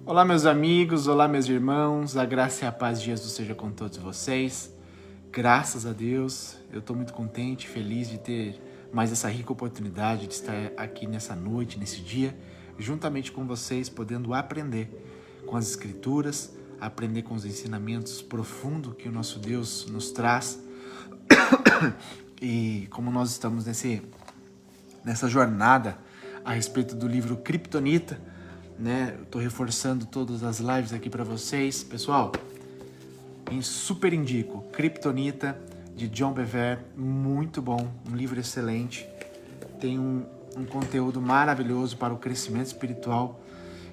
Olá, meus amigos, olá, meus irmãos, a graça e a paz de Jesus seja com todos vocês. Graças a Deus, eu estou muito contente, feliz de ter mais essa rica oportunidade de estar aqui nessa noite, nesse dia, juntamente com vocês, podendo aprender com as Escrituras, aprender com os ensinamentos profundos que o nosso Deus nos traz. E como nós estamos nessa jornada a respeito do livro Kryptonita, né? Eu tô reforçando todas as lives aqui para vocês. Pessoal, super indico Kryptonita, de John Bevere, muito bom, um livro excelente. Tem um conteúdo maravilhoso para o crescimento espiritual,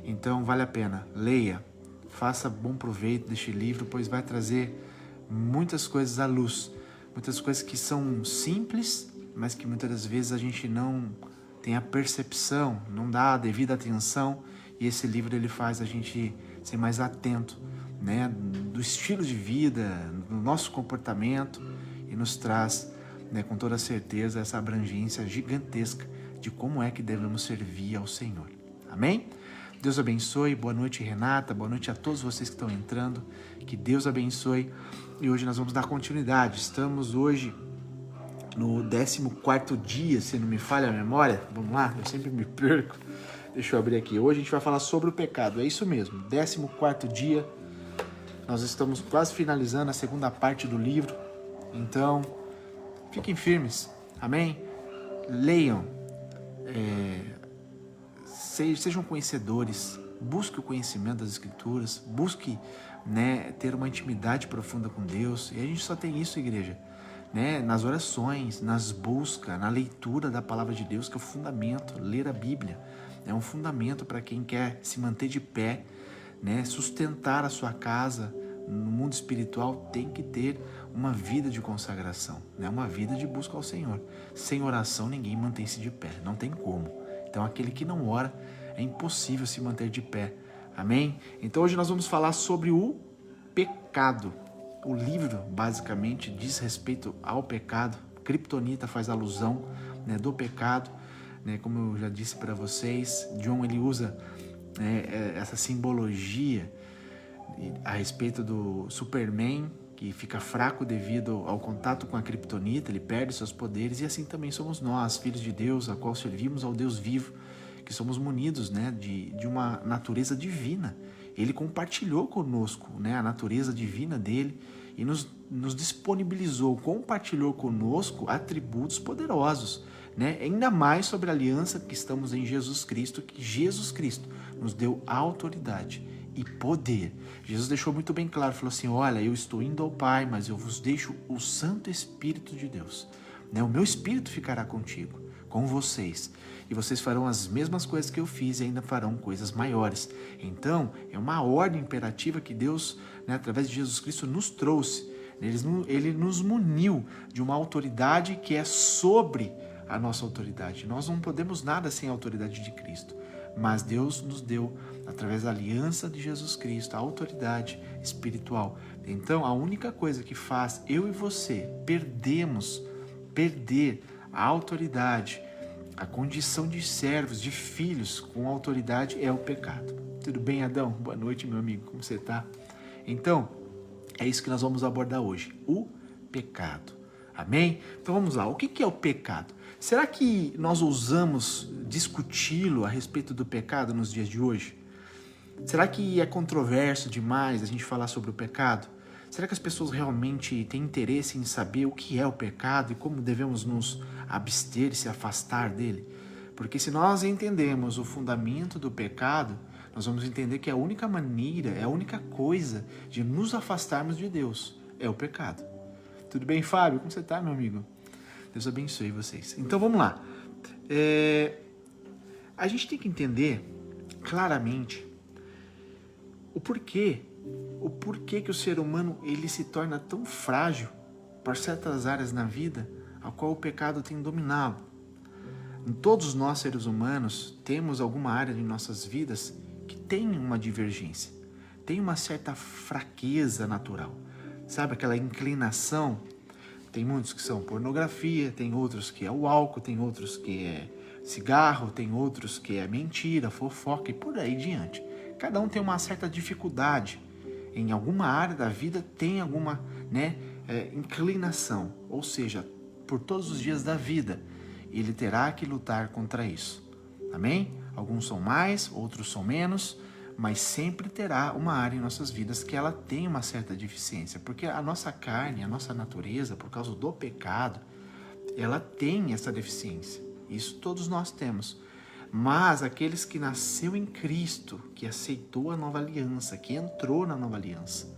então vale a pena. Leia, faça bom proveito deste livro, pois vai trazer muitas coisas à luz. Muitas coisas que são simples, mas que muitas das vezes a gente não tem a percepção, não dá a devida atenção. E esse livro ele faz a gente ser mais atento, né, do estilo de vida, do nosso comportamento, e nos traz, né, com toda certeza essa abrangência gigantesca de como é que devemos servir ao Senhor. Amém? Deus abençoe. Boa noite, Renata. Boa noite a todos vocês que estão entrando. Que Deus abençoe. E hoje nós vamos dar continuidade. Estamos hoje no 14º dia, se não me falha a memória. Vamos lá, eu sempre me perco. Deixa eu abrir aqui. Hoje a gente vai falar sobre o pecado. É isso mesmo, 14º dia. Nós estamos quase finalizando a segunda parte do livro. Então, fiquem firmes. Amém? Leiam. Sejam conhecedores. Busque o conhecimento das Escrituras. Busque, né, ter uma intimidade profunda com Deus. E a gente só tem isso, igreja, né? Nas orações, nas buscas, na leitura da palavra de Deus, que é o fundamento. Ler a Bíblia é um fundamento para quem quer se manter de pé, né? Sustentar a sua casa no mundo espiritual. Tem que ter uma vida de consagração, né? Uma vida de busca ao Senhor. Sem oração ninguém mantém-se de pé, não tem como. Então aquele que não ora, é impossível se manter de pé. Amém? Então hoje nós vamos falar sobre o pecado. O livro basicamente diz respeito ao pecado. Kryptonita faz alusão, né, do pecado, né? Como eu já disse para vocês, John ele usa, né, essa simbologia a respeito do Superman, que fica fraco devido ao contato com a Kryptonita, ele perde seus poderes, e assim também somos nós, filhos de Deus, a qual servimos ao Deus vivo, que somos munidos, né, de uma natureza divina. Ele compartilhou conosco, né, a natureza divina dele e nos disponibilizou, compartilhou conosco atributos poderosos, né, ainda mais sobre a aliança que estamos em Jesus Cristo, que Jesus Cristo nos deu autoridade e poder. Jesus deixou muito bem claro, falou assim: olha, eu estou indo ao Pai, mas eu vos deixo o Santo Espírito de Deus, né? O meu Espírito ficará contigo, com vocês, e vocês farão as mesmas coisas que eu fiz e ainda farão coisas maiores. Então, é uma ordem imperativa que Deus, né, através de Jesus Cristo, nos trouxe. Ele nos muniu de uma autoridade que é sobre a nossa autoridade. Nós não podemos nada sem a autoridade de Cristo, mas Deus nos deu, através da aliança de Jesus Cristo, a autoridade espiritual. Então, a única coisa que faz eu e você perder a autoridade, a condição de servos, de filhos com autoridade, é o pecado. Tudo bem, Adão? Boa noite, meu amigo. Como você está? Então, é isso que nós vamos abordar hoje. O pecado. Amém? Então vamos lá. O que é o pecado? Será que nós ousamos discuti-lo a respeito do pecado nos dias de hoje? Será que é controverso demais a gente falar sobre o pecado? Será que as pessoas realmente têm interesse em saber o que é o pecado e como devemos nos abster e se afastar dele? Porque se nós entendemos o fundamento do pecado, nós vamos entender que a única maneira, a única coisa de nos afastarmos de Deus é o pecado. Tudo bem, Fábio? Como você está, meu amigo? Deus abençoe vocês. Então vamos lá. A gente tem que entender claramente o porquê que o ser humano ele se torna tão frágil para certas áreas na vida a qual o pecado tem dominado. Todos nós, seres humanos, temos alguma área de nossas vidas que tem uma divergência, tem uma certa fraqueza natural, sabe? Aquela inclinação. Tem muitos que são pornografia, tem outros que é o álcool, tem outros que é cigarro, tem outros que é mentira, fofoca e por aí diante. Cada um tem uma certa dificuldade. Em alguma área da vida tem alguma, inclinação. Ou seja, por todos os dias da vida, ele terá que lutar contra isso. Amém? Alguns são mais, outros são menos, mas sempre terá uma área em nossas vidas que ela tem uma certa deficiência, porque a nossa carne, a nossa natureza, por causa do pecado, ela tem essa deficiência. Isso todos nós temos. Mas aqueles que nasceu em Cristo, que aceitou a nova aliança, que entrou na nova aliança,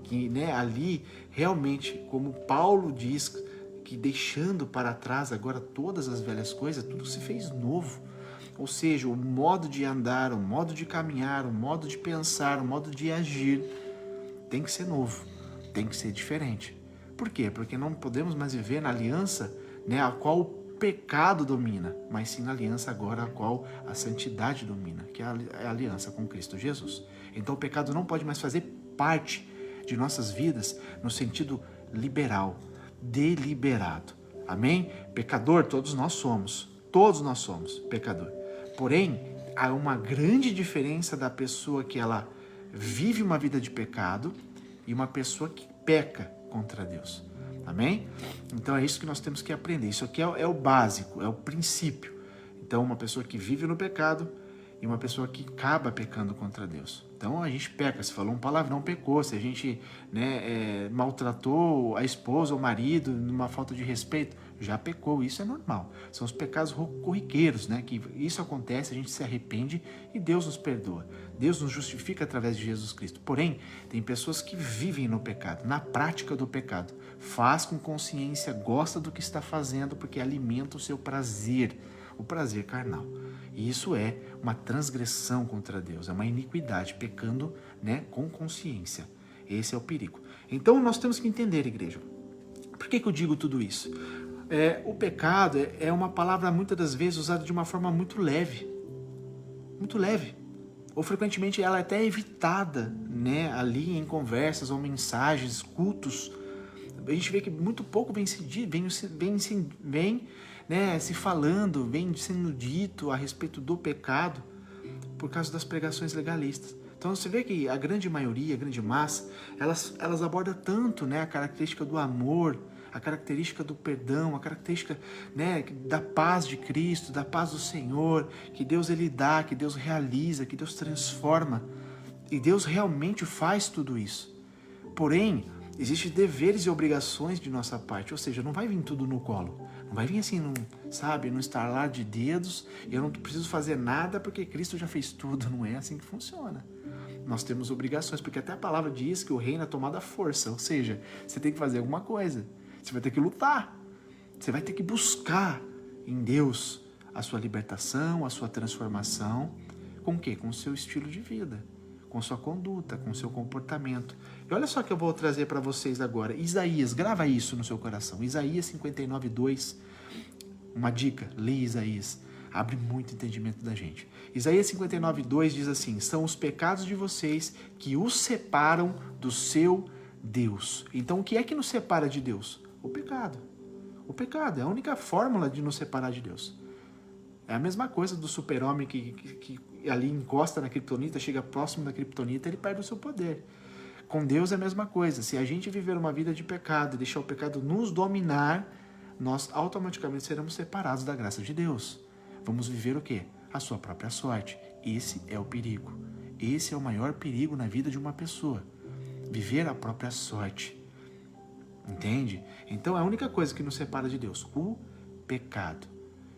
que ali realmente, como Paulo diz, que deixando para trás agora todas as velhas coisas, tudo se fez novo. Ou seja, o modo de andar, o modo de caminhar, o modo de pensar, o modo de agir tem que ser novo, tem que ser diferente. Por quê? Porque não podemos mais viver na aliança a qual o pecado domina, mas sim na aliança agora a qual a santidade domina, que é a aliança com Cristo Jesus. Então o pecado não pode mais fazer parte de nossas vidas no sentido liberal, deliberado. Amém? Pecador, todos nós somos pecador. Porém, há uma grande diferença da pessoa que ela vive uma vida de pecado e uma pessoa que peca contra Deus. Amém? Então é isso que nós temos que aprender. Isso aqui é o básico, é o princípio. Então uma pessoa que vive no pecado e uma pessoa que acaba pecando contra Deus. Então a gente peca, se falou um palavrão, pecou. Se a gente maltratou a esposa ou o marido numa falta de respeito, já pecou. Isso é normal. São os pecados corriqueiros, que isso acontece, a gente se arrepende e Deus nos perdoa. Deus nos justifica através de Jesus Cristo. Porém, tem pessoas que vivem no pecado, na prática do pecado. Faz com consciência, gosta do que está fazendo porque alimenta o seu prazer, o prazer carnal. E isso é uma transgressão contra Deus, é uma iniquidade, pecando com consciência. Esse é o perigo. Então nós temos que entender, igreja. Por que eu digo tudo isso? O pecado é uma palavra muitas das vezes usada de uma forma muito leve. Muito leve. Ou frequentemente ela é até evitada ali em conversas ou mensagens, cultos. A gente vê que muito pouco vem se falando, vem sendo dito a respeito do pecado por causa das pregações legalistas. Então você vê que a grande maioria, a grande massa, elas abordam tanto a característica do amor, a característica do perdão, a característica da paz de Cristo, da paz do Senhor, que Deus ele dá, que Deus realiza, que Deus transforma. E Deus realmente faz tudo isso. Porém, existem deveres e obrigações de nossa parte, ou seja, não vai vir tudo no colo. Não vai vir assim, num estalar de dedos, eu não preciso fazer nada porque Cristo já fez tudo. Não é assim que funciona. Nós temos obrigações, porque até a palavra diz que o reino é tomado à força, ou seja, você tem que fazer alguma coisa. Você vai ter que lutar. Você vai ter que buscar em Deus a sua libertação, a sua transformação. Com o quê? Com o seu estilo de vida, com sua conduta, com seu comportamento. E olha só que eu vou trazer para vocês agora. Isaías, grava isso no seu coração. Isaías 59:2. Uma dica, leia Isaías. Abre muito entendimento da gente. Isaías 59:2 diz assim: são os pecados de vocês que os separam do seu Deus. Então o que é que nos separa de Deus? O pecado. O pecado é a única fórmula de nos separar de Deus. É a mesma coisa do super-homem que ali encosta na criptonita, chega próximo da criptonita, ele perde o seu poder. Com Deus é a mesma coisa. Se a gente viver uma vida de pecado e deixar o pecado nos dominar, nós automaticamente seremos separados da graça de Deus. Vamos viver o quê? A sua própria sorte. Esse é o perigo. Esse é o maior perigo na vida de uma pessoa. Viver a própria sorte. Entende? Então é a única coisa que nos separa de Deus, o pecado.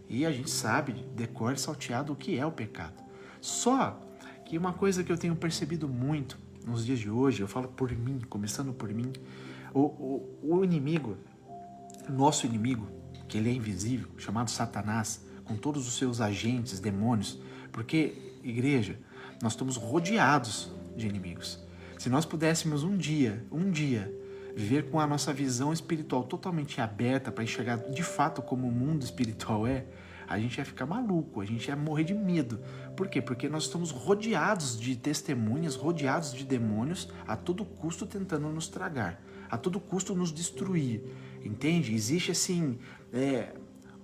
E a gente sabe, de cor e salteado, o que é o pecado. Só que uma coisa que eu tenho percebido muito nos dias de hoje, eu falo por mim, começando por mim, o inimigo, nosso inimigo, que ele é invisível, chamado Satanás, com todos os seus agentes, demônios, porque, igreja, nós estamos rodeados de inimigos. Se nós pudéssemos um dia, viver com a nossa visão espiritual totalmente aberta para enxergar de fato como o mundo espiritual é, a gente ia ficar maluco, a gente ia morrer de medo. Por quê? Porque nós estamos rodeados de testemunhas, rodeados de demônios, a todo custo tentando nos tragar, a todo custo nos destruir, entende? Existe assim,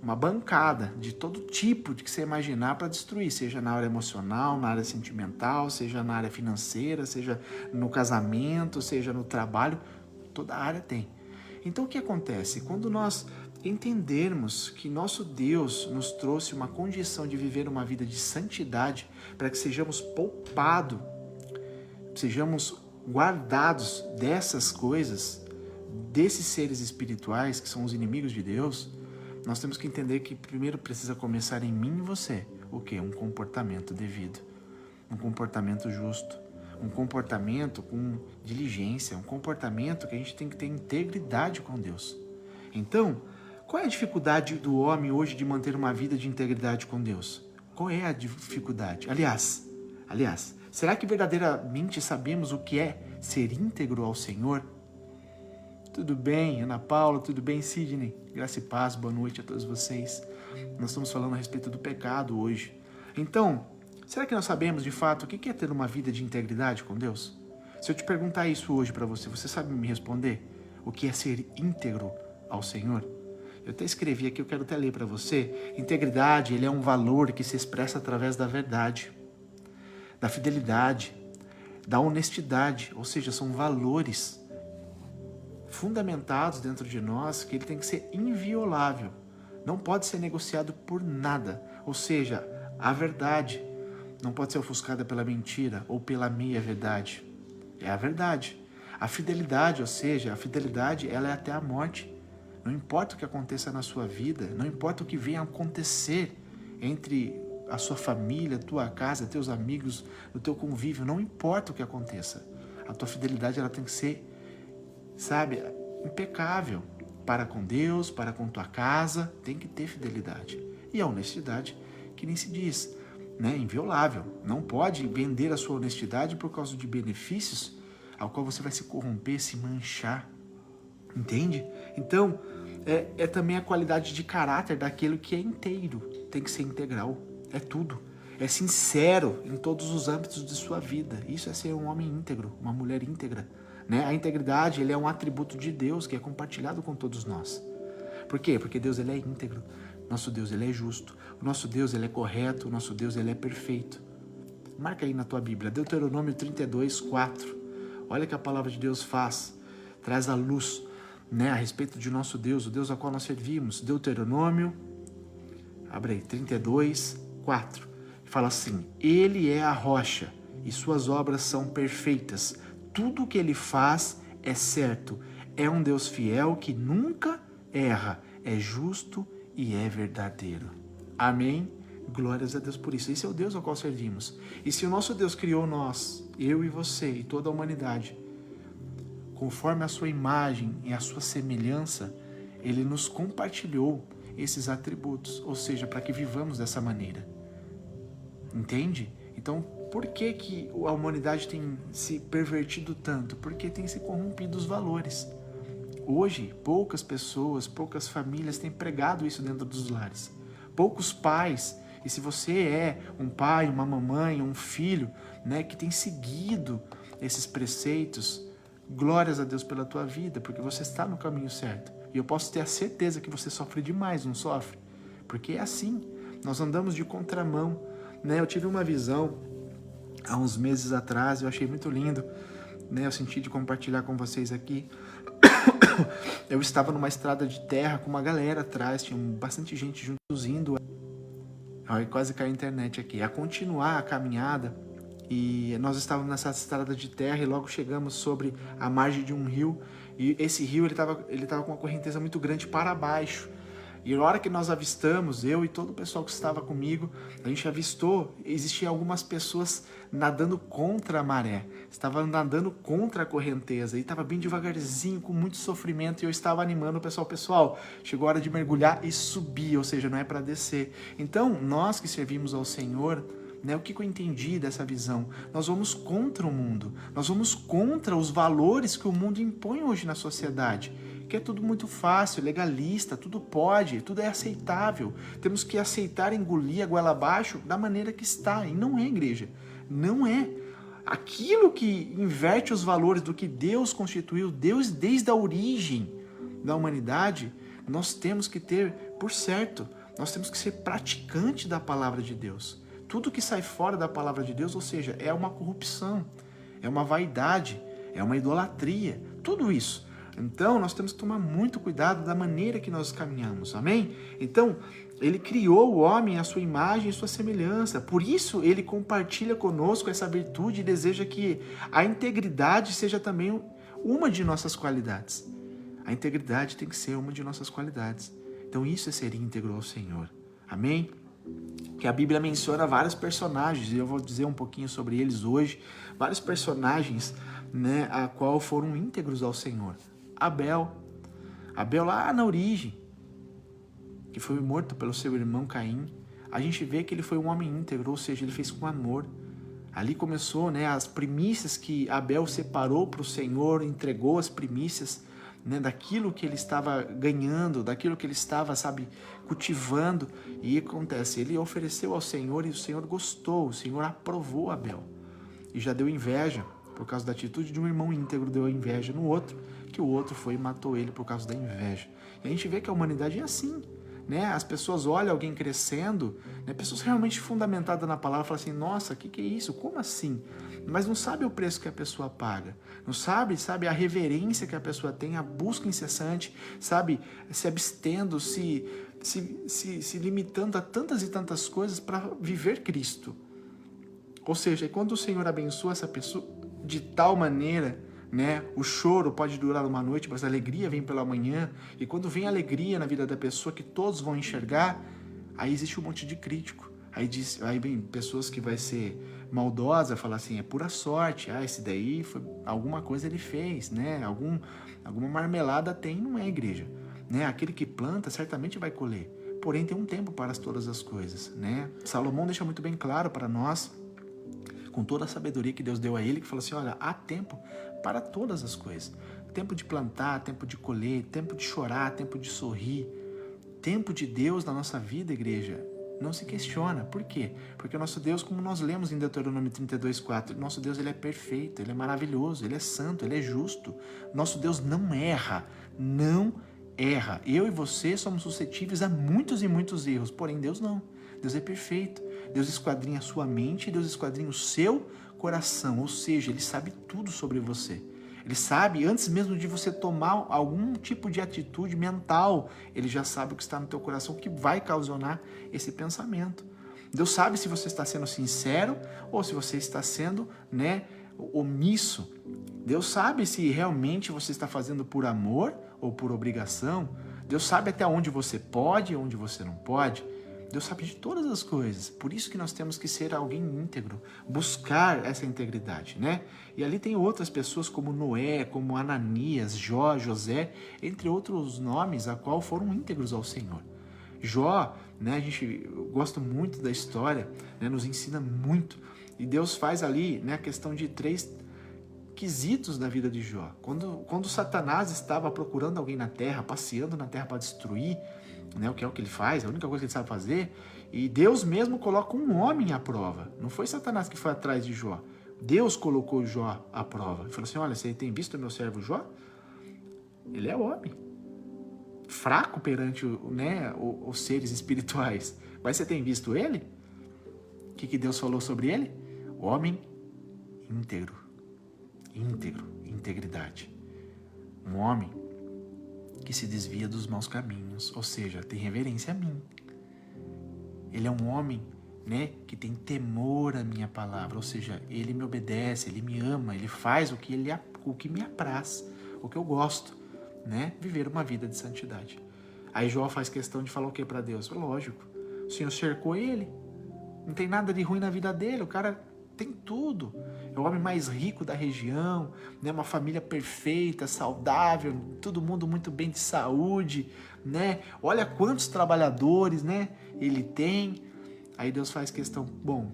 uma bancada de todo tipo de que você imaginar para destruir, seja na área emocional, na área sentimental, seja na área financeira, seja no casamento, seja no trabalho, toda área tem. Então o que acontece? Quando nós entendermos que nosso Deus nos trouxe uma condição de viver uma vida de santidade para que sejamos poupados, sejamos guardados dessas coisas, desses seres espirituais que são os inimigos de Deus, nós temos que entender que primeiro precisa começar em mim e você. O quê? Um comportamento devido, um comportamento justo, um comportamento com diligência, um comportamento que a gente tem que ter integridade com Deus. Então, qual é a dificuldade do homem hoje de manter uma vida de integridade com Deus? Qual é a dificuldade? Aliás, será que verdadeiramente sabemos o que é ser íntegro ao Senhor? Tudo bem, Ana Paula? Tudo bem, Sidney? Graça e paz, boa noite a todos vocês. Nós estamos falando a respeito do pecado hoje. Então, será que nós sabemos de fato o que é ter uma vida de integridade com Deus? Se eu te perguntar isso hoje para você, você sabe me responder? O que é ser íntegro ao Senhor? Eu até escrevi aqui, eu quero até ler para você. Integridade, ele é um valor que se expressa através da verdade, da fidelidade, da honestidade, ou seja, são valores fundamentados dentro de nós que ele tem que ser inviolável, não pode ser negociado por nada, ou seja, a verdade não pode ser ofuscada pela mentira ou pela meia-verdade, é a verdade. A fidelidade, ou seja, a fidelidade ela é até a morte, não importa o que aconteça na sua vida, não importa o que venha a acontecer entre a sua família, a tua casa, teus amigos, o teu convívio, não importa o que aconteça, a tua fidelidade ela tem que ser, sabe, impecável para com Deus, para com tua casa, tem que ter fidelidade. E a honestidade, que nem se diz, né, inviolável. Não pode vender a sua honestidade por causa de benefícios ao qual você vai se corromper, se manchar. Entende? Então, é também a qualidade de caráter daquele que é inteiro, tem que ser integral, é tudo. É sincero em todos os âmbitos de sua vida. Isso é ser um homem íntegro, uma mulher íntegra. Né? A integridade ele é um atributo de Deus que é compartilhado com todos nós. Por quê? Porque Deus ele é íntegro, nosso Deus ele é justo, o nosso Deus ele é correto, o nosso Deus ele é perfeito. Marca aí na tua Bíblia, Deuteronômio 32, 4. Olha o que a palavra de Deus faz, traz a luz, né, a respeito de nosso Deus, o Deus ao qual nós servimos. Deuteronômio, abre aí, 32, 4. Fala assim, ele é a rocha e suas obras são perfeitas. Tudo o que ele faz é certo. É um Deus fiel que nunca erra. É justo e é verdadeiro. Amém? Glórias a Deus por isso. Esse é o Deus ao qual servimos. E se o nosso Deus criou nós, eu e você e toda a humanidade, conforme a sua imagem e a sua semelhança, ele nos compartilhou esses atributos. Ou seja, para que vivamos dessa maneira. Entende? Então, por que a humanidade tem se pervertido tanto? Porque tem se corrompido os valores. Hoje, poucas pessoas, poucas famílias têm pregado isso dentro dos lares. Poucos pais, e se você é um pai, uma mamãe, um filho, né, que tem seguido esses preceitos, glórias a Deus pela tua vida, porque você está no caminho certo. E eu posso ter a certeza que você sofre demais, não sofre? Porque é assim, nós andamos de contramão. Né? Eu tive uma visão há uns meses atrás, eu achei muito lindo, né? Eu senti de compartilhar com vocês aqui. Eu estava numa estrada de terra com uma galera atrás, tinha bastante gente juntos indo. Ai, quase caiu a internet aqui. A continuar a caminhada, e nós estávamos nessa estrada de terra e logo chegamos sobre a margem de um rio, e esse rio ele estava com uma correnteza muito grande para baixo. E na hora que nós avistamos, eu e todo o pessoal que estava comigo, a gente avistou, existiam algumas pessoas nadando contra a maré, estavam nadando contra a correnteza, e estava bem devagarzinho, com muito sofrimento, e eu estava animando o pessoal, chegou a hora de mergulhar e subir, ou seja, não é para descer. Então, nós que servimos ao Senhor, né, o que eu entendi dessa visão? Nós vamos contra o mundo, nós vamos contra os valores que o mundo impõe hoje na sociedade, que é tudo muito fácil, legalista, tudo pode, tudo é aceitável. Temos que aceitar, engolir a goela abaixo da maneira que está. E não é, igreja. Não é. Aquilo que inverte os valores do que Deus constituiu, Deus desde a origem da humanidade, nós temos que ter por certo, nós temos que ser praticante da palavra de Deus. Tudo que sai fora da palavra de Deus, ou seja, é uma corrupção, é uma vaidade, é uma idolatria, tudo isso. Então, nós temos que tomar muito cuidado da maneira que nós caminhamos, amém? Então, ele criou o homem à sua imagem e sua semelhança, por isso ele compartilha conosco essa virtude e deseja que a integridade seja também uma de nossas qualidades. A integridade tem que ser uma de nossas qualidades. Então, isso é ser íntegro ao Senhor, amém? Que a Bíblia menciona vários personagens, e eu vou dizer um pouquinho sobre eles hoje, vários personagens, né, a qual foram íntegros ao Senhor. Abel lá na origem, que foi morto pelo seu irmão Caim, a gente vê que ele foi um homem íntegro, ou seja, ele fez com amor. Ali começou, né, as primícias que Abel separou para o Senhor, entregou as primícias, né, daquilo que ele estava ganhando, daquilo que ele estava, cultivando. E acontece, ele ofereceu ao Senhor e o Senhor gostou, o Senhor aprovou Abel. E já deu inveja, por causa da atitude de um irmão íntegro, deu inveja no outro, que o outro foi e matou ele por causa da inveja. E a gente vê que a humanidade é assim, né? As pessoas olham alguém crescendo, né? Pessoas realmente fundamentadas na palavra, falam assim, nossa, o que é isso? Como assim? Mas não sabe o preço que a pessoa paga, não sabe a reverência que a pessoa tem, a busca incessante, se abstendo, se limitando a tantas e tantas coisas para viver Cristo. Ou seja, quando o Senhor abençoa essa pessoa de tal maneira, né, o choro pode durar uma noite, mas a alegria vem pela manhã, e quando vem a alegria na vida da pessoa que todos vão enxergar, aí existe um monte de crítico. Aí vem pessoas que vai ser maldosa, falar assim, é pura sorte, esse daí foi alguma coisa ele fez, né? Alguma marmelada tem, não é igreja, né? Aquele que planta certamente vai colher. Porém tem um tempo para todas as coisas, né? Salomão deixa muito bem claro para nós, com toda a sabedoria que Deus deu a ele, que falou assim, olha, há tempo para todas as coisas. Tempo de plantar, tempo de colher, tempo de chorar, tempo de sorrir. Tempo de Deus na nossa vida, igreja, não se questiona. Por quê? Porque o nosso Deus, como nós lemos em Deuteronômio 32:4, nosso Deus ele é perfeito, ele é maravilhoso, ele é santo, ele é justo. Nosso Deus não erra, não erra. Eu e você somos suscetíveis a muitos e muitos erros, porém Deus não. Deus é perfeito. Deus esquadrinha a sua mente, Deus esquadrinha o seu coração, ou seja, Ele sabe tudo sobre você. Ele sabe, antes mesmo de você tomar algum tipo de atitude mental, Ele já sabe o que está no teu coração, o que vai causar esse pensamento. Deus sabe se você está sendo sincero ou se você está sendo, né, omisso. Deus sabe se realmente você está fazendo por amor ou por obrigação. Deus sabe até onde você pode e onde você não pode. Deus sabe de todas as coisas, por isso que nós temos que ser alguém íntegro, buscar essa integridade, né? E ali tem outras pessoas como Noé, como Ananias, Jó, José, entre outros nomes, a qual foram íntegros ao Senhor. Jó, né, a gente gosta muito da história, né, nos ensina muito, e Deus faz ali, né, a questão de 3 quesitos da vida de Jó. Quando Satanás estava procurando alguém na terra, passeando na terra para destruir, né, o que é o que ele faz, a única coisa que ele sabe fazer, e Deus mesmo coloca um homem à prova. Não foi Satanás que foi atrás de Jó. Deus colocou Jó à prova. Ele falou assim, olha, você tem visto o meu servo Jó? Ele é homem. Fraco perante, né, os seres espirituais. Mas você tem visto ele? O que Deus falou sobre ele? Homem íntegro. Íntegro, integridade. Um homem que se desvia dos maus caminhos, ou seja, tem reverência a mim. Ele é um homem, né, que tem temor à minha palavra, ou seja, ele me obedece, ele me ama, ele faz o que me apraz, o que eu gosto, né, viver uma vida de santidade. Aí Jó faz questão de falar o que para Deus? Lógico, o Senhor cercou ele, não tem nada de ruim na vida dele, o cara tem tudo. É o homem mais rico da região, né? Uma família perfeita, saudável, todo mundo muito bem de saúde, né? Olha quantos trabalhadores, né, ele tem. Aí Deus faz questão, bom,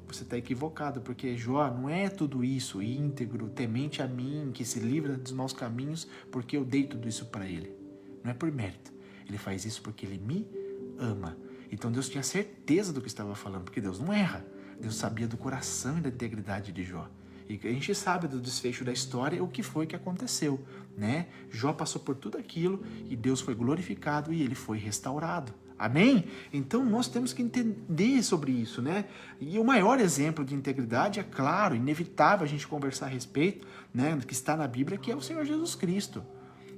você está equivocado, porque Jó não é tudo isso, íntegro, temente a mim, que se livra dos maus caminhos, porque eu dei tudo isso para ele. Não é por mérito. Ele faz isso porque ele me ama. Então Deus tinha certeza do que estava falando, porque Deus não erra. Deus sabia do coração e da integridade de Jó. E a gente sabe do desfecho da história, o que foi que aconteceu, né? Jó passou por tudo aquilo e Deus foi glorificado e ele foi restaurado. Amém? Então nós temos que entender sobre isso, né? E o maior exemplo de integridade é claro, inevitável a gente conversar a respeito, né, que está na Bíblia, que é o Senhor Jesus Cristo.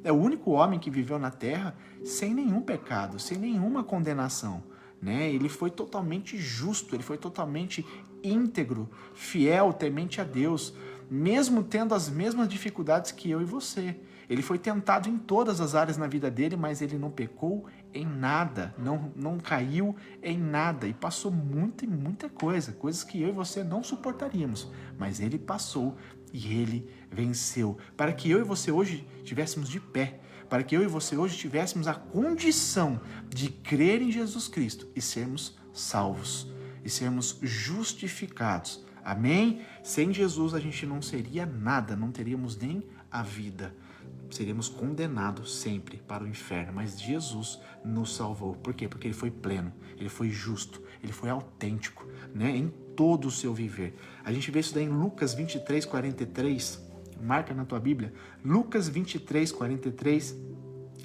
É o único homem que viveu na terra sem nenhum pecado, sem nenhuma condenação, né? Ele foi totalmente justo, ele foi totalmente íntegro, fiel, temente a Deus, mesmo tendo as mesmas dificuldades que eu e você. Ele foi tentado em todas as áreas na vida dele, mas ele não pecou em nada, não caiu em nada e passou muita coisa, coisas que eu e você não suportaríamos, mas ele passou e ele venceu, para que eu e você hoje estivéssemos de pé, para que eu e você hoje tivéssemos a condição de crer em Jesus Cristo e sermos salvos, e sermos justificados. Amém? Sem Jesus a gente não seria nada, não teríamos nem a vida. Seríamos condenados sempre para o inferno, mas Jesus nos salvou. Por quê? Porque ele foi pleno, ele foi justo, ele foi autêntico, né? Em todo o seu viver. A gente vê isso daí em Lucas 23, 43, marca na tua Bíblia, Lucas 23, 43,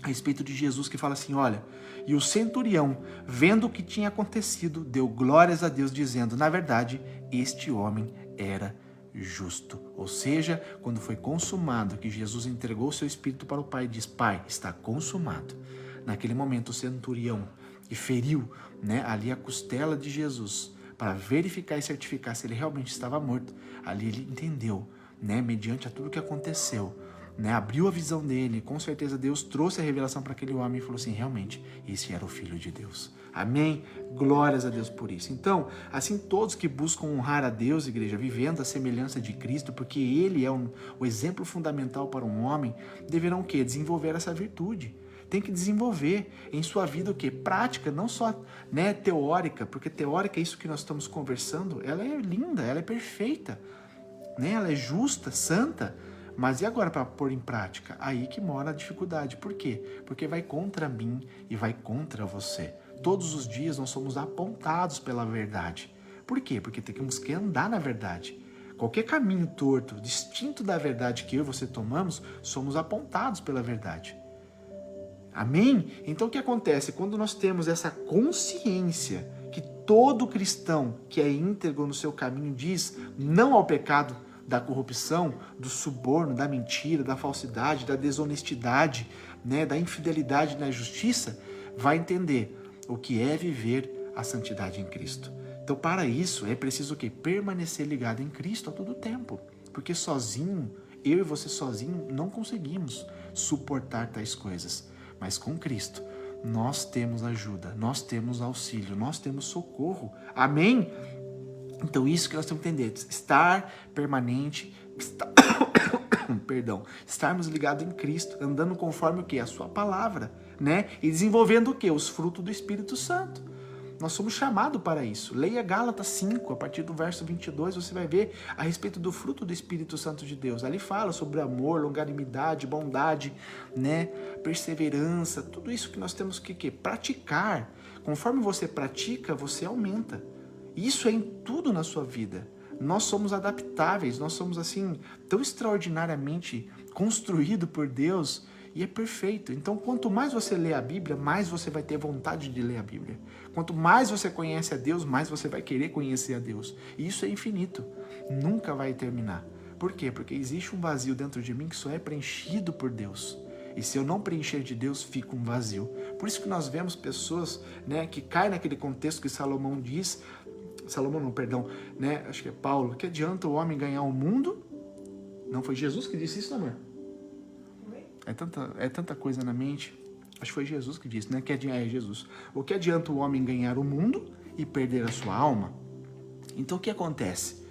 a respeito de Jesus, que fala assim, olha, e o centurião, vendo o que tinha acontecido, deu glórias a Deus, dizendo, na verdade, este homem era justo. Ou seja, quando foi consumado, que Jesus entregou o seu espírito para o Pai e diz, Pai, está consumado. Naquele momento o centurião e feriu, né, ali a costela de Jesus para verificar e certificar se ele realmente estava morto. Ali ele entendeu, né, mediante a tudo que aconteceu, né, abriu a visão dele, com certeza Deus trouxe a revelação para aquele homem e falou assim, realmente, esse era o Filho de Deus. Amém? Glórias a Deus por isso. Então, assim, todos que buscam honrar a Deus, igreja, vivendo a semelhança de Cristo, porque Ele é o exemplo fundamental para um homem, deverão o quê? Desenvolver essa virtude. Tem que desenvolver em sua vida o quê? Prática, não só, né, teórica, porque teórica é isso que nós estamos conversando, ela é linda, ela é perfeita, né? Ela é justa, santa, mas e agora para pôr em prática? Aí que mora a dificuldade. Por quê? Porque vai contra mim e vai contra você. Todos os dias nós somos apontados pela verdade. Por quê? Porque temos que andar na verdade. Qualquer caminho torto, distinto da verdade que eu e você tomamos, somos apontados pela verdade. Amém? Então o que acontece? Quando nós temos essa consciência que todo cristão que é íntegro no seu caminho diz não ao pecado da corrupção, do suborno, da mentira, da falsidade, da desonestidade, né, da infidelidade na justiça, vai entender o que é viver a santidade em Cristo. Então, para isso, é preciso o quê? Permanecer ligado em Cristo a todo tempo. Porque sozinho, eu e você sozinho, não conseguimos suportar tais coisas. Mas com Cristo, nós temos ajuda, nós temos auxílio, nós temos socorro. Amém? Então, isso que nós temos que entender. Estar permanente, estarmos ligados em Cristo, andando conforme o quê? A sua palavra, né? E desenvolvendo o quê? Os frutos do Espírito Santo. Nós somos chamados para isso. Leia Gálatas 5, a partir do verso 22, você vai ver a respeito do fruto do Espírito Santo de Deus. Ali fala sobre amor, longanimidade, bondade, né? Perseverança, tudo isso que nós temos que praticar. Conforme você pratica, você aumenta. Isso é em tudo na sua vida. Nós somos adaptáveis, nós somos assim, tão extraordinariamente construídos por Deus e é perfeito. Então, quanto mais você lê a Bíblia, mais você vai ter vontade de ler a Bíblia. Quanto mais você conhece a Deus, mais você vai querer conhecer a Deus. E isso é infinito, nunca vai terminar. Por quê? Porque existe um vazio dentro de mim que só é preenchido por Deus. E se eu não preencher de Deus, fica um vazio. Por isso que nós vemos pessoas, né, que caem naquele contexto que Salomão diz, né? Acho que é Paulo. Que adianta o homem ganhar o mundo? Não foi Jesus que disse isso, amor? É tanta coisa na mente. Acho que foi Jesus que disse, né? É Jesus. O que adianta o homem ganhar o mundo e perder a sua alma? Então o que acontece?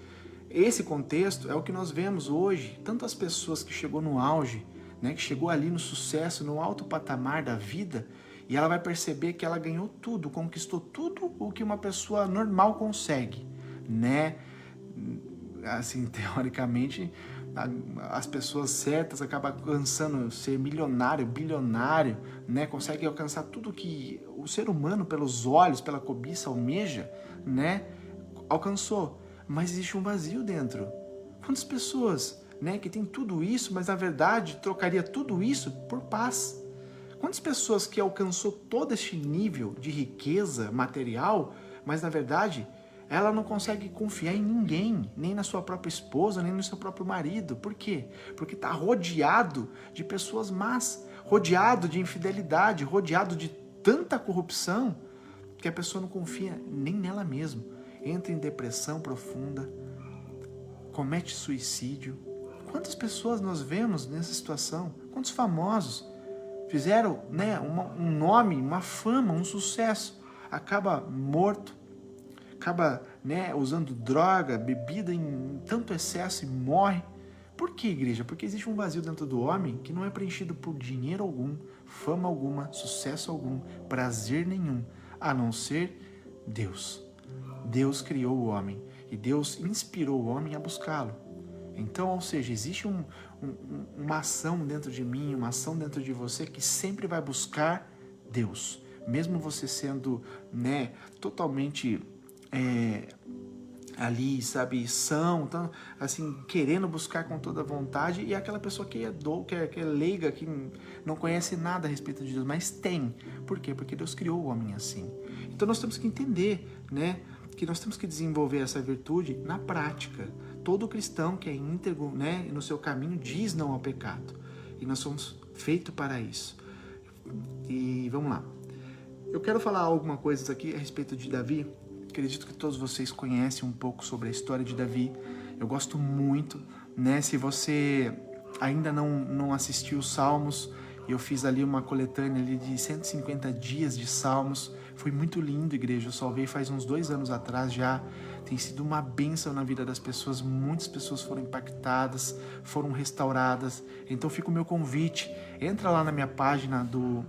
Esse contexto é o que nós vemos hoje. Tantas pessoas que chegou no auge, né? Que chegou ali no sucesso, no alto patamar da vida. E ela vai perceber que ela ganhou tudo, conquistou tudo o que uma pessoa normal consegue, né? Assim, teoricamente, as pessoas certas acabam alcançando ser milionário, bilionário, né? Consegue alcançar tudo que o ser humano, pelos olhos, pela cobiça, almeja, né? Alcançou. Mas existe um vazio dentro. Quantas pessoas, né, que tem tudo isso, mas na verdade trocaria tudo isso por paz? Quantas pessoas que alcançou todo este nível de riqueza material, mas na verdade ela não consegue confiar em ninguém, nem na sua própria esposa, nem no seu próprio marido. Por quê? Porque está rodeado de pessoas más, rodeado de infidelidade, rodeado de tanta corrupção, que a pessoa não confia nem nela mesma. Entra em depressão profunda, comete suicídio. Quantas pessoas nós vemos nessa situação? Quantos famosos fizeram, né, um nome, uma fama, um sucesso, acaba morto, acaba, né, usando droga, bebida em tanto excesso e morre. Por que, igreja? Porque existe um vazio dentro do homem que não é preenchido por dinheiro algum, fama alguma, sucesso algum, prazer nenhum, a não ser Deus. Deus criou o homem e Deus inspirou o homem a buscá-lo. Então, ou seja, existe uma ação dentro de mim, uma ação dentro de você que sempre vai buscar Deus. Mesmo você sendo, né, totalmente ali, sabe, então, assim, querendo buscar com toda a vontade, e aquela pessoa que é leiga, que não conhece nada a respeito de Deus, mas tem. Por quê? Porque Deus criou o homem assim. Então nós temos que entender, né, que nós temos que desenvolver essa virtude na prática. Todo cristão que é íntegro, né, no seu caminho diz não ao pecado. E nós somos feitos para isso. E vamos lá. Eu quero falar alguma coisa aqui a respeito de Davi. Acredito que todos vocês conhecem um pouco sobre a história de Davi. Eu gosto muito, né? Se você ainda não assistiu os Salmos, eu fiz ali uma coletânea ali de 150 dias de Salmos. Foi muito lindo, igreja. Eu salvei faz uns 2 anos atrás já. Tem sido uma bênção na vida das pessoas. Muitas pessoas foram impactadas, foram restauradas. Então fica o meu convite. Entra lá na minha página do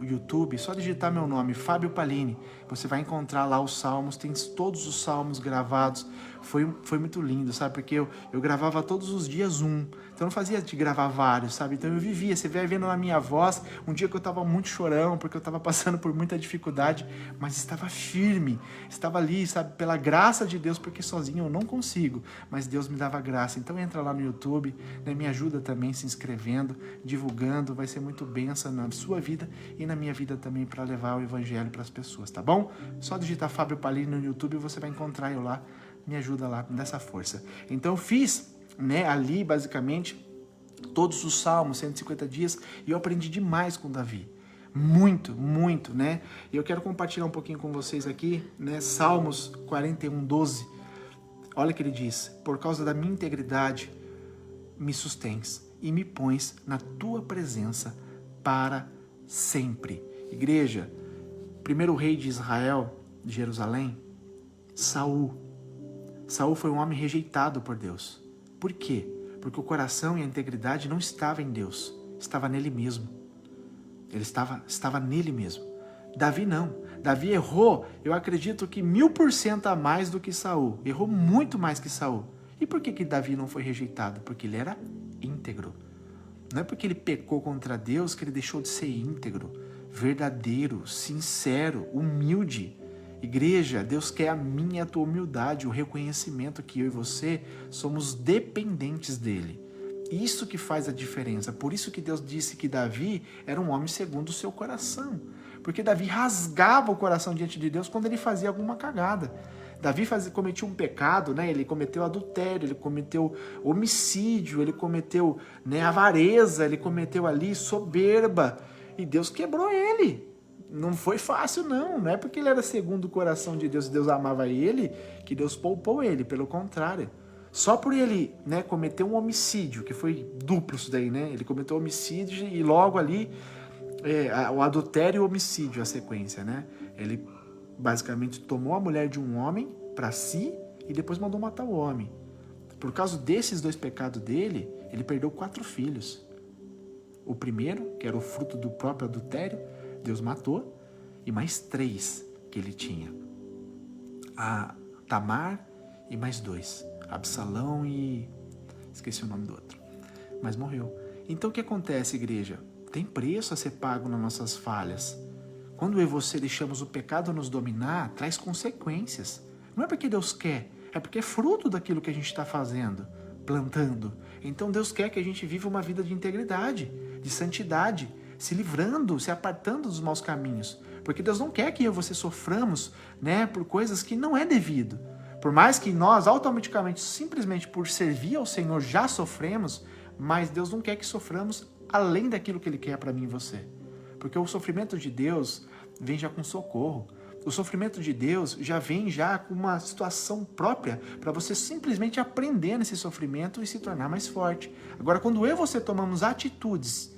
YouTube, só digitar meu nome, Fábio Palini, você vai encontrar lá os salmos, tem todos os salmos gravados. Foi muito lindo, sabe, porque eu gravava todos os dias então não fazia de gravar vários, sabe, então eu vivia, você vai vendo na minha voz, um dia que eu estava muito chorão, porque eu estava passando por muita dificuldade, mas estava firme, estava ali, sabe, pela graça de Deus, porque sozinho eu não consigo, mas Deus me dava graça. Então entra lá no YouTube, né, me ajuda também se inscrevendo, divulgando, vai ser muito bênção na sua vida e na minha vida também, para levar o evangelho para as pessoas, tá bom? Só digitar Fábio Palini no YouTube e você vai encontrar eu lá. Me ajuda lá, me dá essa força. Então eu fiz, né, ali basicamente todos os salmos, 150 dias, e eu aprendi demais com Davi. Muito, muito, né? E eu quero compartilhar um pouquinho com vocês aqui, né, Salmos 41:12. Olha o que ele diz: por causa da minha integridade me sustens e me pões na tua presença para sempre. Igreja, primeiro rei de Israel, de Jerusalém, Saul foi um homem rejeitado por Deus. Por quê? Porque o coração e a integridade não estava em Deus, estava nele mesmo. Ele estava nele mesmo. Davi não. Davi errou, eu acredito que 1000% a mais do que Saul. Errou muito mais que Saul. E por que Davi não foi rejeitado? Porque ele era íntegro. Não é porque ele pecou contra Deus que ele deixou de ser íntegro, verdadeiro, sincero, humilde. Igreja, Deus quer a minha e a tua humildade, o reconhecimento que eu e você somos dependentes dele. Isso que faz a diferença. Por isso que Deus disse que Davi era um homem segundo o seu coração. Porque Davi rasgava o coração diante de Deus quando ele fazia alguma cagada. Davi cometia um pecado, né? Ele cometeu adultério, ele cometeu homicídio, ele cometeu, né, avareza, ele cometeu ali soberba. E Deus quebrou ele. Não foi fácil, não é porque ele era segundo o coração de Deus e Deus amava ele, que Deus poupou ele, pelo contrário. Só por ele, né, cometer um homicídio, que foi duplo isso daí, né? Ele cometeu homicídio e logo ali, o adultério e o homicídio, a sequência, né? Ele basicamente tomou a mulher de um homem para si e depois mandou matar o homem. Por causa desses 2 pecados dele, ele perdeu 4 filhos. O primeiro, que era o fruto do próprio adultério, Deus matou, e mais 3 que ele tinha. A Tamar e mais 2. Absalão e... esqueci o nome do outro. Mas morreu. Então o que acontece, igreja? Tem preço a ser pago nas nossas falhas. Quando eu e você deixamos o pecado nos dominar, traz consequências. Não é porque Deus quer, É porque é fruto daquilo que a gente está fazendo, plantando. Então Deus quer que a gente viva uma vida de integridade, de santidade, se livrando, se apartando dos maus caminhos. Porque Deus não quer que eu e você soframos, né, por coisas que não é devido. Por mais que nós automaticamente, simplesmente por servir ao Senhor, já sofremos, mas Deus não quer que soframos além daquilo que Ele quer para mim e você. Porque o sofrimento de Deus vem já com socorro. O sofrimento de Deus já vem já com uma situação própria para você simplesmente aprender nesse sofrimento e se tornar mais forte. Agora, quando eu e você tomamos atitudes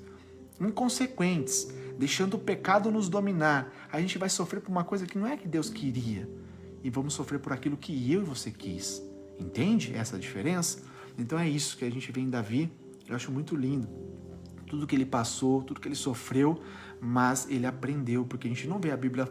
inconsequentes, deixando o pecado nos dominar, a gente vai sofrer por uma coisa que não é que Deus queria. E vamos sofrer por aquilo que eu e você quis. Entende essa diferença? Então é isso que a gente vê em Davi. Eu acho muito lindo. Tudo que ele passou, tudo que ele sofreu, mas ele aprendeu, porque a gente não vê a Bíblia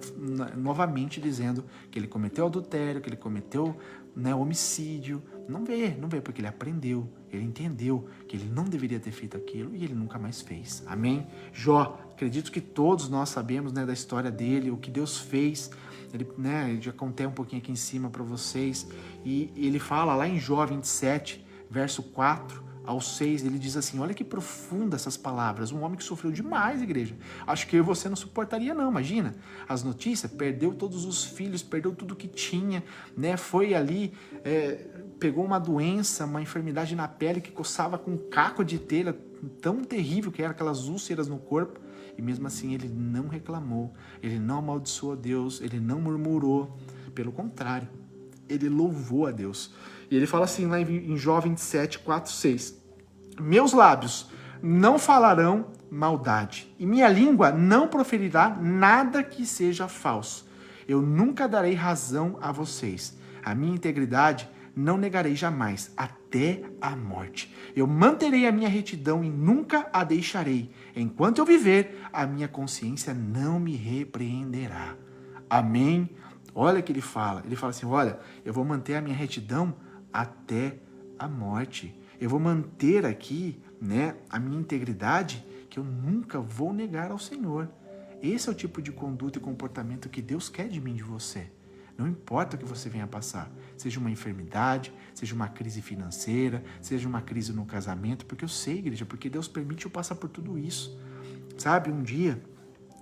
novamente dizendo que ele cometeu adultério, que ele cometeu, né, homicídio. Não vê, porque ele aprendeu, ele entendeu que ele não deveria ter feito aquilo e ele nunca mais fez. Amém? Jó, acredito que todos nós sabemos, né, da história dele, o que Deus fez. Ele, né, eu já contei um pouquinho aqui em cima para vocês, e ele fala lá em Jó 27, verso 4 ao 6, ele diz assim, olha que profunda essas palavras, um homem que sofreu demais, igreja. Acho que eu e você não suportaria não, imagina. As notícias, perdeu todos os filhos, perdeu tudo que tinha, né? Foi ali, pegou uma doença, uma enfermidade na pele que coçava com um caco de telha, tão terrível que eram aquelas úlceras no corpo. E mesmo assim ele não reclamou, ele não amaldiçoou Deus, ele não murmurou. Pelo contrário, ele louvou a Deus. E ele fala assim lá em Jó 27, 4, 6. Meus lábios não falarão maldade, e minha língua não proferirá nada que seja falso. Eu nunca darei razão a vocês. A minha integridade não negarei jamais, até a morte. Eu manterei a minha retidão e nunca a deixarei. Enquanto eu viver, a minha consciência não me repreenderá. Amém? Olha o que ele fala. Ele fala assim, olha, eu vou manter a minha retidão até a morte. Eu vou manter aqui, né, a minha integridade, que eu nunca vou negar ao Senhor. Esse é o tipo de conduta e comportamento que Deus quer de mim e de você. Não importa o que você venha passar, seja uma enfermidade, seja uma crise financeira, seja uma crise no casamento, porque eu sei, igreja, porque Deus permite eu passar por tudo isso. Sabe, um dia,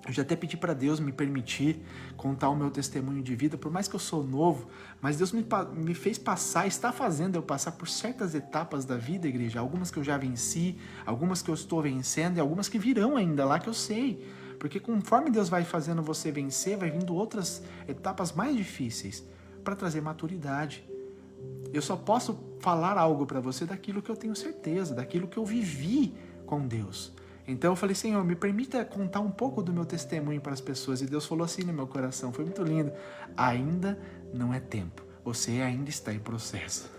eu já até pedi para Deus me permitir contar o meu testemunho de vida, por mais que eu sou novo, mas Deus me fez passar, está fazendo eu passar por certas etapas da vida, igreja, algumas que eu já venci, algumas que eu estou vencendo e algumas que virão ainda lá que eu sei. Porque conforme Deus vai fazendo você vencer, vai vindo outras etapas mais difíceis para trazer maturidade. Eu só posso falar algo para você daquilo que eu tenho certeza, daquilo que eu vivi com Deus. Então eu falei, Senhor, me permita contar um pouco do meu testemunho para as pessoas. E Deus falou assim no meu coração, foi muito lindo. Ainda não é tempo, você ainda está em processo.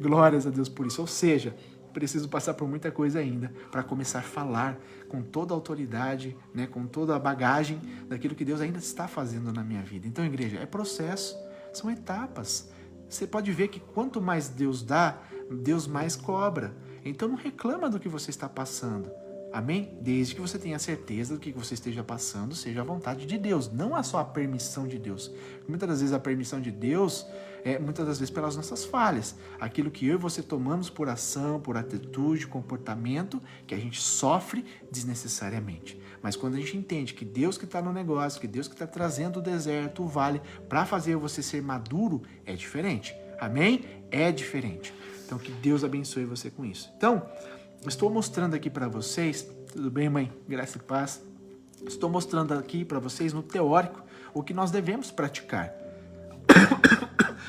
Glórias a Deus por isso. Ou seja, preciso passar por muita coisa ainda para começar a falar com toda a autoridade, né, com toda a bagagem daquilo que Deus ainda está fazendo na minha vida. Então, igreja, é processo, são etapas. Você pode ver que quanto mais Deus dá, Deus mais cobra. Então não reclama do que você está passando. Amém? Desde que você tenha certeza do que você esteja passando, seja a vontade de Deus, não a só a permissão de Deus. Muitas das vezes a permissão de Deus é muitas das vezes pelas nossas falhas. Aquilo que eu e você tomamos por ação, por atitude, comportamento, que a gente sofre desnecessariamente. Mas quando a gente entende que Deus que está no negócio, que Deus que está trazendo o deserto, o vale, para fazer você ser maduro, é diferente. Amém? É diferente. Então que Deus abençoe você com isso. Então, estou mostrando aqui para vocês, tudo bem, mãe? Graça e paz. Estou mostrando aqui para vocês no teórico o que nós devemos praticar.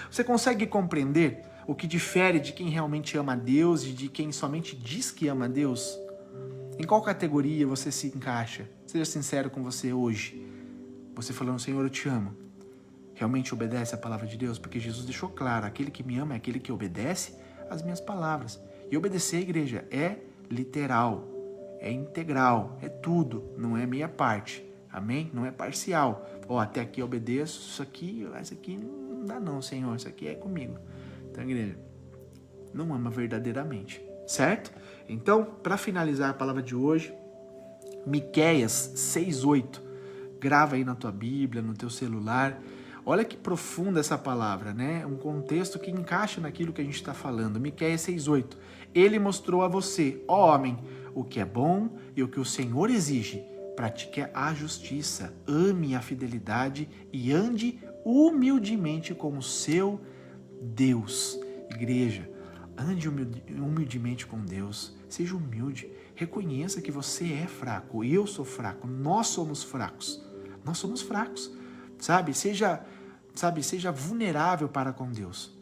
Você consegue compreender o que difere de quem realmente ama a Deus e de quem somente diz que ama a Deus? Em qual categoria você se encaixa? Seja sincero com você hoje. Você falando, Senhor, eu te amo. Realmente obedece a palavra de Deus? Porque Jesus deixou claro, aquele que me ama é aquele que obedece às minhas palavras. E obedecer, igreja, é literal, é integral, é tudo, não é meia parte, amém? Não é parcial. Até aqui eu obedeço, isso aqui não dá não, Senhor, isso aqui é comigo. Então, igreja, não ama verdadeiramente, certo? Então, para finalizar a palavra de hoje, Miqueias 6:8, grava aí na tua Bíblia, no teu celular, Olha que profunda essa palavra, né? Um contexto que encaixa naquilo que a gente está falando. Miqueias 6,8. Ele mostrou a você, ó homem, o que é bom e o que o Senhor exige. Pratique a justiça, ame a fidelidade e ande humildemente com o seu Deus. Igreja, ande humildemente com Deus. Seja humilde. Reconheça que você é fraco. Eu sou fraco. Nós somos fracos. Nós somos fracos. Seja vulnerável para com Deus.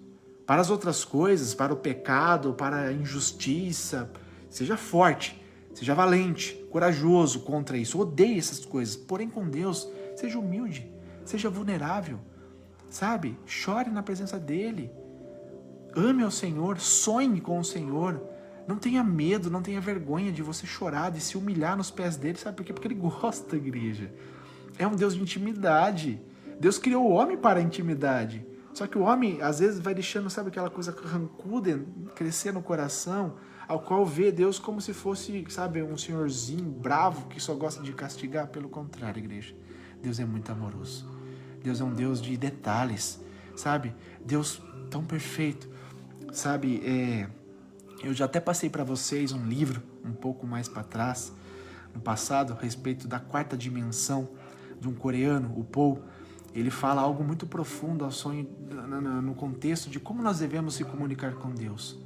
Para as outras coisas, para o pecado, para a injustiça, seja forte, seja valente, corajoso contra isso. Odeie essas coisas. Porém, com Deus, seja humilde, seja vulnerável. Chore na presença dele. Ame ao Senhor, sonhe com o Senhor. Não tenha medo, não tenha vergonha de você chorar, de se humilhar nos pés dele. Sabe por quê? Porque ele gosta, igreja. É um Deus de intimidade. Deus criou o homem para a intimidade. Só que o homem, às vezes, vai deixando, aquela coisa carrancuda crescer no coração, ao qual vê Deus como se fosse, um senhorzinho bravo que só gosta de castigar. Pelo contrário, igreja. Deus é muito amoroso. Deus é um Deus de detalhes, Deus tão perfeito, Eu já até passei para vocês um livro, um pouco mais para trás, no passado, a respeito da quarta dimensão, de um coreano, o Paul. Ele fala algo muito profundo ao sonho, no contexto de como nós devemos se comunicar com Deus.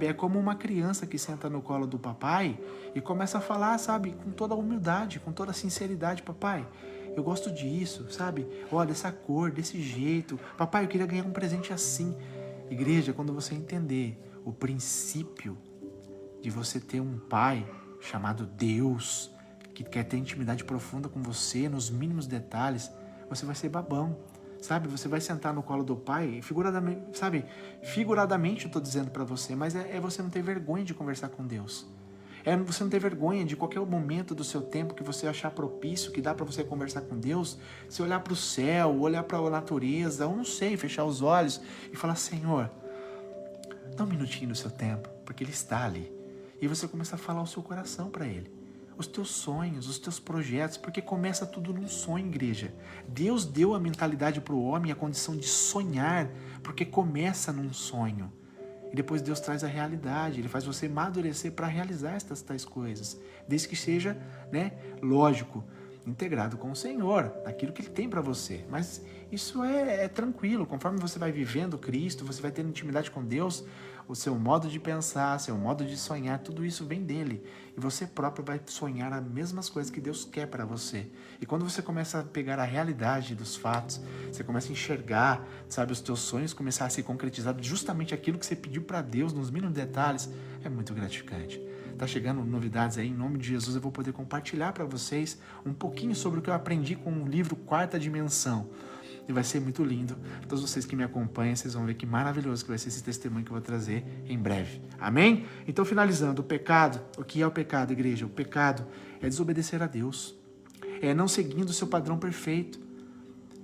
É como uma criança que senta no colo do papai e começa a falar, com toda a humildade, com toda a sinceridade. Papai, eu gosto disso, Olha, essa cor, desse jeito. Papai, eu queria ganhar um presente assim. Igreja, quando você entender o princípio de você ter um pai chamado Deus, que quer ter intimidade profunda com você, nos mínimos detalhes, você vai ser babão, Você vai sentar no colo do pai, figuradamente eu estou dizendo para você, mas é você não ter vergonha de conversar com Deus. É você não ter vergonha de qualquer momento do seu tempo que você achar propício, que dá para você conversar com Deus, você olhar para o céu, olhar para a natureza, ou não sei, fechar os olhos e falar, Senhor, dá um minutinho do seu tempo, porque Ele está ali. E você começa a falar o seu coração para Ele. Os teus sonhos, os teus projetos, porque começa tudo num sonho, igreja. Deus deu a mentalidade para o homem, a condição de sonhar, porque começa num sonho. E depois Deus traz a realidade, Ele faz você amadurecer para realizar estas tais coisas. Desde que seja, lógico, integrado com o Senhor, naquilo que Ele tem para você. Mas isso é tranquilo, conforme você vai vivendo Cristo, você vai tendo intimidade com Deus, o seu modo de pensar, seu modo de sonhar, tudo isso vem dele. E você próprio vai sonhar as mesmas coisas que Deus quer para você. E quando você começa a pegar a realidade dos fatos, você começa a enxergar, os teus sonhos começar a se concretizar justamente aquilo que você pediu para Deus, nos mínimos detalhes, é muito gratificante. Tá chegando novidades aí, em nome de Jesus eu vou poder compartilhar para vocês um pouquinho sobre o que eu aprendi com o livro Quarta Dimensão. E vai ser muito lindo. Todos vocês que me acompanham, vocês vão ver que maravilhoso que vai ser esse testemunho que eu vou trazer em breve. Amém? Então, finalizando, o pecado. O que é o pecado, igreja? O pecado é desobedecer a Deus. É não seguindo o seu padrão perfeito.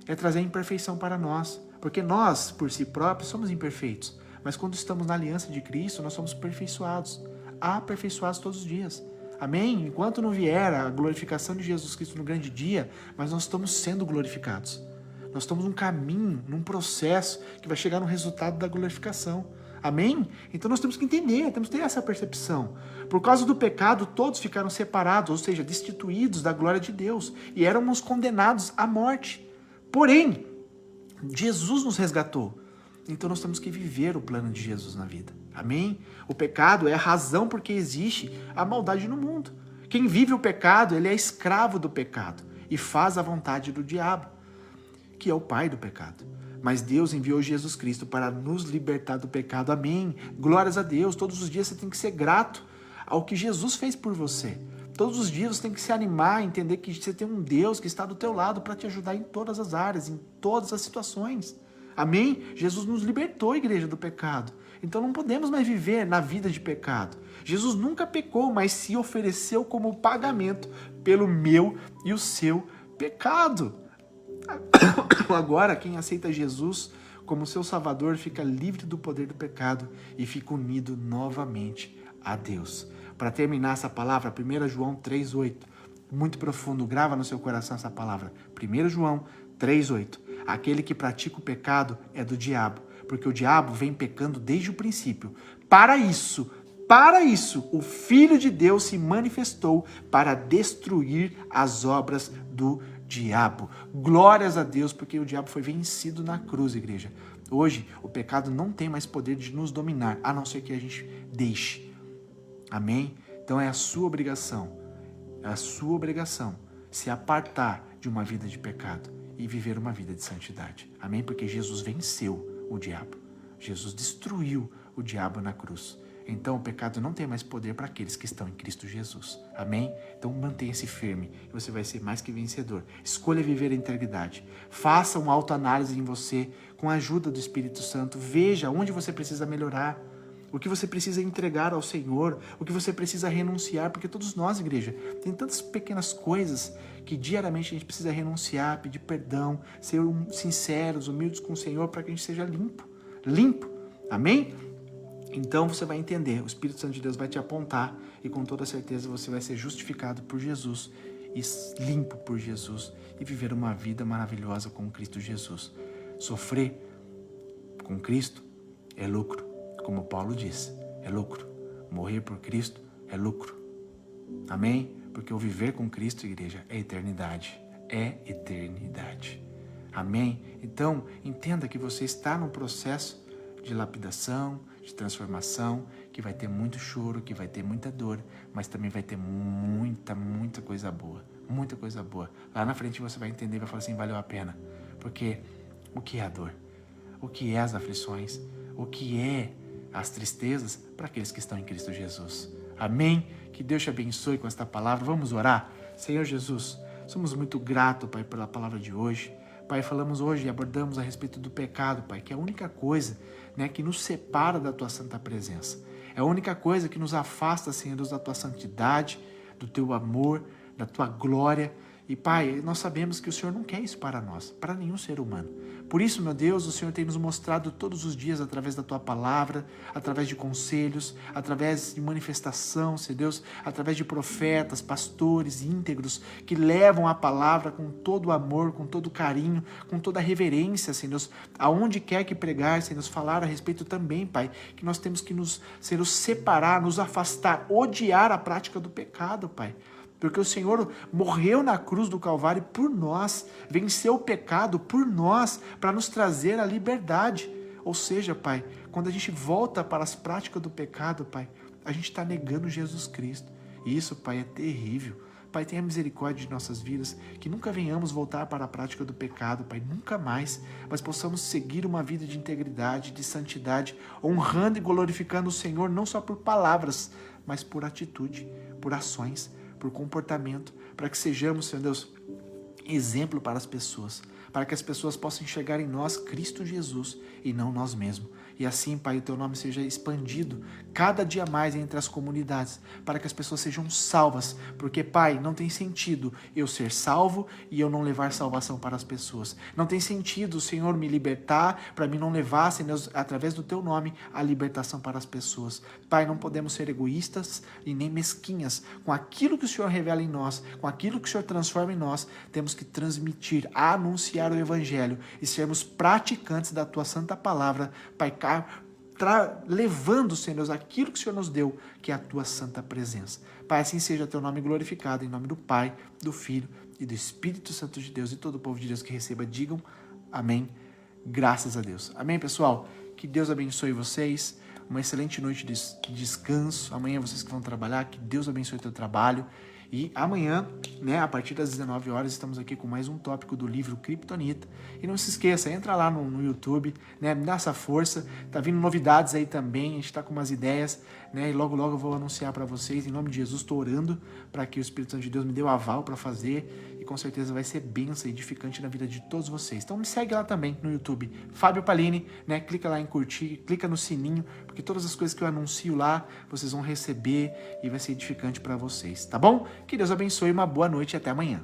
É trazer a imperfeição para nós. Porque nós, por si próprios, somos imperfeitos. Mas quando estamos na aliança de Cristo, nós somos aperfeiçoados todos os dias. Amém? Enquanto não vier a glorificação de Jesus Cristo no grande dia, mas nós estamos sendo glorificados. Nós estamos num caminho, num processo que vai chegar no resultado da glorificação. Amém? Então nós temos que entender, temos que ter essa percepção. Por causa do pecado, todos ficaram separados, ou seja, destituídos da glória de Deus. E éramos condenados à morte. Porém, Jesus nos resgatou. Então nós temos que viver o plano de Jesus na vida. Amém? O pecado é a razão por que existe a maldade no mundo. Quem vive o pecado, ele é escravo do pecado e faz a vontade do diabo, que é o pai do pecado. Mas Deus enviou Jesus Cristo para nos libertar do pecado. Amém? Glórias a Deus. Todos os dias você tem que ser grato ao que Jesus fez por você. Todos os dias você tem que se animar, entender que você tem um Deus que está do teu lado para te ajudar em todas as áreas, em todas as situações. Amém? Jesus nos libertou, igreja, do pecado. Então não podemos mais viver na vida de pecado. Jesus nunca pecou, mas se ofereceu como pagamento pelo meu e o seu pecado. Agora, quem aceita Jesus como seu Salvador fica livre do poder do pecado e fica unido novamente a Deus. Para terminar essa palavra, 1 João 3,8. Muito profundo, grava no seu coração essa palavra. 1 João 3,8. Aquele que pratica o pecado é do diabo, porque o diabo vem pecando desde o princípio. Para isso, o Filho de Deus se manifestou para destruir as obras do diabo. Glórias a Deus, porque o diabo foi vencido na cruz, igreja. Hoje, o pecado não tem mais poder de nos dominar, a não ser que a gente deixe. Amém? Então é a sua obrigação se apartar de uma vida de pecado e viver uma vida de santidade. Amém? Porque Jesus venceu o diabo. Jesus destruiu o diabo na cruz. Então o pecado não tem mais poder para aqueles que estão em Cristo Jesus. Amém? Então mantenha-se firme e você vai ser mais que vencedor. Escolha viver a integridade. Faça uma autoanálise em você com a ajuda do Espírito Santo. Veja onde você precisa melhorar, o que você precisa entregar ao Senhor, o que você precisa renunciar, porque todos nós, igreja, tem tantas pequenas coisas que diariamente a gente precisa renunciar, pedir perdão, ser sinceros, humildes com o Senhor para que a gente seja limpo. Amém? Então você vai entender, o Espírito Santo de Deus vai te apontar e com toda certeza você vai ser justificado por Jesus e limpo por Jesus e viver uma vida maravilhosa com Cristo Jesus. Sofrer com Cristo é lucro, como Paulo disse, é lucro. Morrer por Cristo é lucro. Amém? Porque o viver com Cristo, igreja, é eternidade. É eternidade. Amém? Então, entenda que você está num processo de lapidação, de transformação, que vai ter muito choro, que vai ter muita dor, mas também vai ter muita coisa boa. Muita coisa boa. Lá na frente você vai entender e vai falar assim, valeu a pena. Porque o que é a dor? O que é as aflições? O que é as tristezas para aqueles que estão em Cristo Jesus? Amém? Que Deus te abençoe com esta palavra. Vamos orar? Senhor Jesus, somos muito gratos, Pai, pela palavra de hoje. Pai, falamos hoje e abordamos a respeito do pecado, Pai, que é a única coisa, que nos separa da Tua santa presença. É a única coisa que nos afasta, Senhor Deus, da Tua santidade, do Teu amor, da Tua glória. E, Pai, nós sabemos que o Senhor não quer isso para nós, para nenhum ser humano. Por isso, meu Deus, o Senhor tem nos mostrado todos os dias, através da Tua palavra, através de conselhos, através de manifestação, Senhor Deus, através de profetas, pastores íntegros, que levam a palavra com todo amor, com todo carinho, com toda reverência, Senhor Deus, aonde quer que pregar, Senhor Deus, falar a respeito também, Pai, que nós temos que nos separar, nos afastar, odiar a prática do pecado, Pai. Porque o Senhor morreu na cruz do Calvário por nós, venceu o pecado por nós, para nos trazer a liberdade. Ou seja, Pai, quando a gente volta para as práticas do pecado, Pai, a gente está negando Jesus Cristo. E isso, Pai, é terrível. Pai, tenha misericórdia de nossas vidas, que nunca venhamos voltar para a prática do pecado, Pai, nunca mais, mas possamos seguir uma vida de integridade, de santidade, honrando e glorificando o Senhor, não só por palavras, mas por atitude, por ações, por comportamento, para que sejamos, Senhor Deus, exemplo para as pessoas, para que as pessoas possam enxergar em nós Cristo Jesus e não nós mesmos. E assim, Pai, o Teu nome seja expandido cada dia mais entre as comunidades, para que as pessoas sejam salvas, porque, Pai, não tem sentido eu ser salvo e eu não levar salvação para as pessoas. Não tem sentido o Senhor me libertar para mim não levar, Senhor, através do Teu nome, a libertação para as pessoas. Pai, não podemos ser egoístas e nem mesquinhas com aquilo que o Senhor revela em nós, com aquilo que o Senhor transforma em nós. Temos que transmitir, anunciar o Evangelho e sermos praticantes da Tua santa palavra, Pai, levando, Senhor, aquilo que o Senhor nos deu, que é a Tua santa presença. Pai, assim seja Teu nome glorificado, em nome do Pai, do Filho e do Espírito Santo de Deus, e todo o povo de Deus que receba, digam amém, graças a Deus. Amém, pessoal? Que Deus abençoe vocês, uma excelente noite de descanso. Amanhã vocês que vão trabalhar, que Deus abençoe o teu trabalho. E amanhã, a partir das 19 horas, estamos aqui com mais um tópico do livro Kryptonita. E não se esqueça, entra lá no YouTube, me dá essa força. Tá vindo novidades aí também, a gente tá com umas ideias, e logo eu vou anunciar para vocês. Em nome de Jesus, estou orando para que o Espírito Santo de Deus me dê o aval para fazer. E com certeza vai ser bênção e edificante na vida de todos vocês. Então me segue lá também no YouTube, Fábio Palini, clica lá em curtir, clica no sininho, porque todas as coisas que eu anuncio lá, vocês vão receber e vai ser edificante para vocês, tá bom? Que Deus abençoe, uma boa noite e até amanhã.